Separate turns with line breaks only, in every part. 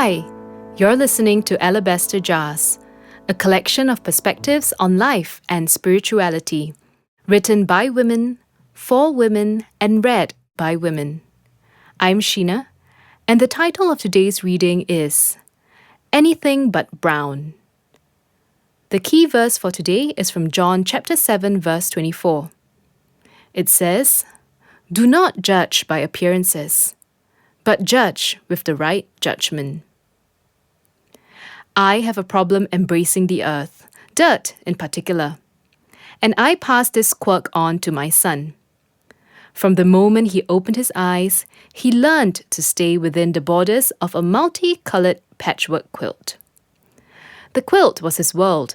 Hi, you're listening to Alabaster Jars, a collection of perspectives on life and spirituality, written by women, for women, and read by women. I'm Sheena, and the title of today's reading is Anything But Brown. The key verse for today is from John chapter 7, verse 24. It says, "Do not judge by appearances, but judge with the right judgment." I have a problem embracing the earth, dirt in particular, and I pass this quirk on to my son. From the moment he opened his eyes, he learned to stay within the borders of a multicolored patchwork quilt. The quilt was his world,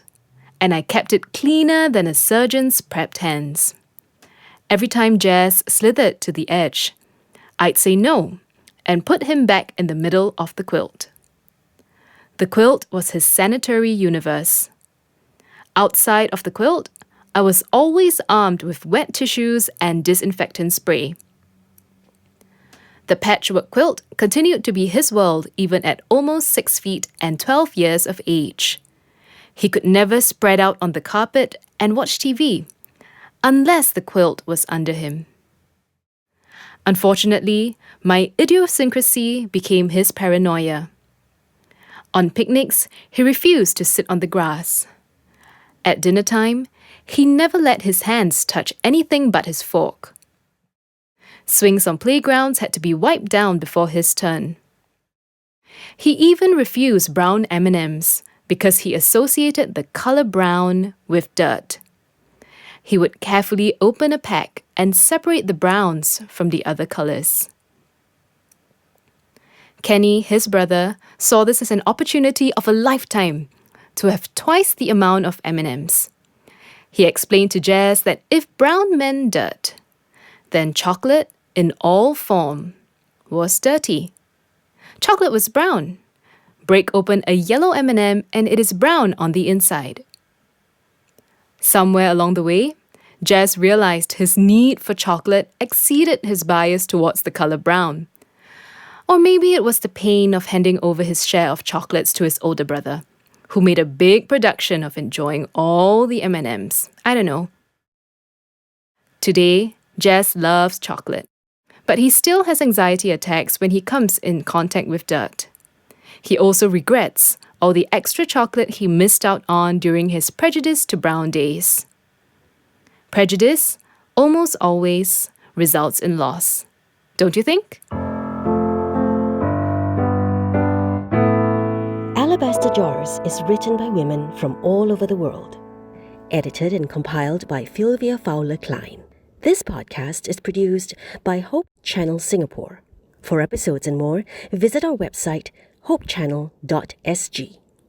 and I kept it cleaner than a surgeon's prepped hands. Every time Jazz slithered to the edge, I'd say no and put him back in the middle of the quilt. The quilt was his sanitary universe. Outside of the quilt, I was always armed with wet tissues and disinfectant spray. The patchwork quilt continued to be his world even at almost 6 feet and 12 years of age. He could never spread out on the carpet and watch TV, unless the quilt was under him. Unfortunately, my idiosyncrasy became his paranoia. On picnics, he refused to sit on the grass. At dinner time, he never let his hands touch anything but his fork. Swings on playgrounds had to be wiped down before his turn. He even refused brown M&Ms because he associated the color brown with dirt. He would carefully open a pack and separate the browns from the other colors. Kenny, his brother, saw this as an opportunity of a lifetime to have twice the amount of M&Ms. He explained to Jazz that if brown meant dirt, then chocolate in all form was dirty. Chocolate was brown. Break open a yellow M&M and it is brown on the inside. Somewhere along the way, Jazz realized his need for chocolate exceeded his bias towards the color brown. Or maybe it was the pain of handing over his share of chocolates to his older brother, who made a big production of enjoying all the M&Ms. I don't know. Today, Jazz loves chocolate, but he still has anxiety attacks when he comes in contact with dirt. He also regrets all the extra chocolate he missed out on during his prejudice to brown days. Prejudice almost always results in loss, don't you think?
Alabaster Jars is written by women from all over the world. Edited and compiled by Sylvia Fowler Klein. This podcast is produced by Hope Channel Singapore. For episodes and more, visit our website hopechannel.sg.